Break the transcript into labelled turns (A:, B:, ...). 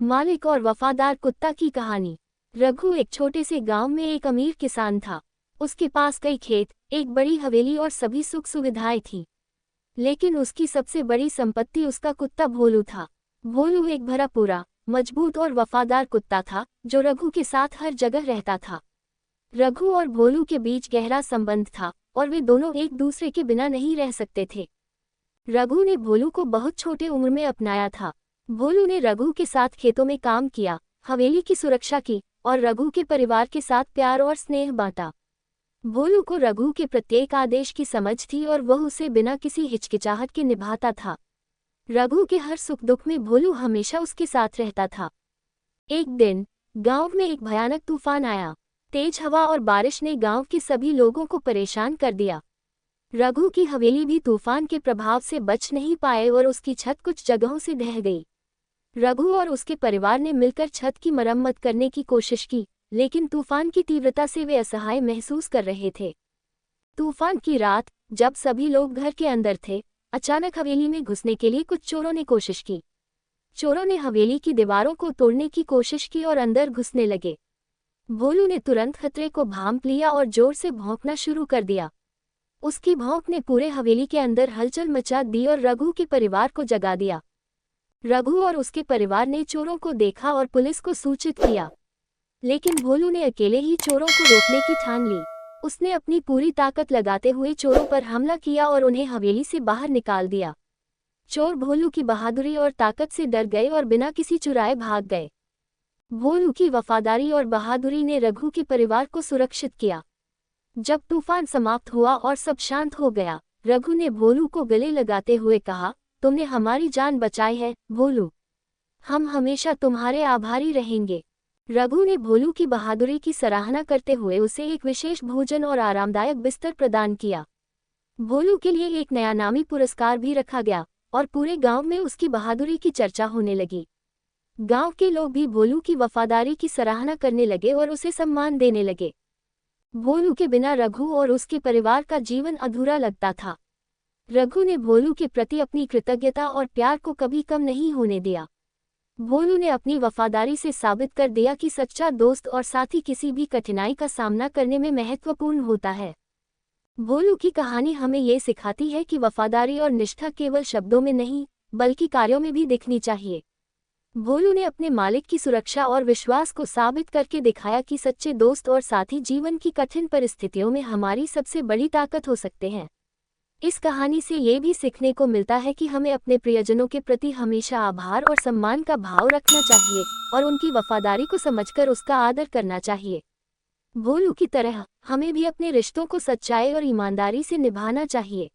A: मालिक और वफादार कुत्ता की कहानी। रघु एक छोटे से गांव में एक अमीर किसान था। उसके पास कई खेत, एक बड़ी हवेली और सभी सुख सुविधाएं थीं। लेकिन उसकी सबसे बड़ी संपत्ति उसका कुत्ता भोलू था। भोलू एक भरा पूरा, मजबूत और वफादार कुत्ता था जो रघु के साथ हर जगह रहता था। रघु और भोलू के बीच गहरा संबंध था और वे दोनों एक दूसरे के बिना नहीं रह सकते थे। रघु ने भोलू को बहुत छोटे उम्र में अपनाया था। भोलू ने रघु के साथ खेतों में काम किया, हवेली की सुरक्षा की और रघु के परिवार के साथ प्यार और स्नेह बांटा। भोलू को रघु के प्रत्येक आदेश की समझ थी और वह उसे बिना किसी हिचकिचाहट के निभाता था। रघु के हर सुख दुख में भोलू हमेशा उसके साथ रहता था। एक दिन गांव में एक भयानक तूफान आया। तेज हवा और बारिश ने गांव के सभी लोगों को परेशान कर दिया। रघु की हवेली भी तूफान के प्रभाव से बच नहीं पाए और उसकी छत कुछ जगहों से ढह गई। रघु और उसके परिवार ने मिलकर छत की मरम्मत करने की कोशिश की, लेकिन तूफान की तीव्रता से वे असहाय महसूस कर रहे थे। तूफान की रात, जब सभी लोग घर के अंदर थे, अचानक हवेली में घुसने के लिए कुछ चोरों ने कोशिश की। चोरों ने हवेली की दीवारों को तोड़ने की कोशिश की और अंदर घुसने लगे। भोलू ने तुरंत खतरे को भांप लिया और जोर से भौंकना शुरू कर दिया। उसकी भौंक ने पूरे हवेली के अंदर हलचल मचा दी और रघु के परिवार को जगा दिया। रघु और उसके परिवार ने चोरों को देखा और पुलिस को सूचित किया, लेकिन भोलू ने अकेले ही चोरों को रोकने की ठान ली। उसने अपनी पूरी ताकत लगाते हुए चोरों पर हमला किया और उन्हें हवेली से बाहर निकाल दिया। चोर भोलू की बहादुरी और ताकत से डर गए और बिना किसी चुराए भाग गए। भोलू की वफादारी और बहादुरी ने रघु के परिवार को सुरक्षित किया। जब तूफान समाप्त हुआ और सब शांत हो गया, रघु ने भोलू को गले लगाते हुए कहा, तुमने हमारी जान बचाई है भोलू। हम हमेशा तुम्हारे आभारी रहेंगे। रघु ने भोलू की बहादुरी की सराहना करते हुए उसे एक विशेष भोजन और आरामदायक बिस्तर प्रदान किया। भोलू के लिए एक नया नामी पुरस्कार भी रखा गया और पूरे गांव में उसकी बहादुरी की चर्चा होने लगी। गांव के लोग भी भोलू की वफादारी की सराहना करने लगे और उसे सम्मान देने लगे। भोलू के बिना रघु और उसके परिवार का जीवन अधूरा लगता था। रघु ने भोलू के प्रति अपनी कृतज्ञता और प्यार को कभी कम नहीं होने दिया। भोलू ने अपनी वफादारी से साबित कर दिया कि सच्चा दोस्त और साथी किसी भी कठिनाई का सामना करने में महत्वपूर्ण होता है। भोलू की कहानी हमें ये सिखाती है कि वफादारी और निष्ठा केवल शब्दों में नहीं, बल्कि कार्यों में भी दिखनी चाहिए। भोलू ने अपने मालिक की सुरक्षा और विश्वास को साबित करके दिखाया कि सच्चे दोस्त और साथी जीवन की कठिन परिस्थितियों में हमारी सबसे बड़ी ताकत हो सकते हैं। इस कहानी से ये भी सीखने को मिलता है कि हमें अपने प्रियजनों के प्रति हमेशा आभार और सम्मान का भाव रखना चाहिए और उनकी वफादारी को समझकर उसका आदर करना चाहिए। भोलू की तरह हमें भी अपने रिश्तों को सच्चाई और ईमानदारी से निभाना चाहिए।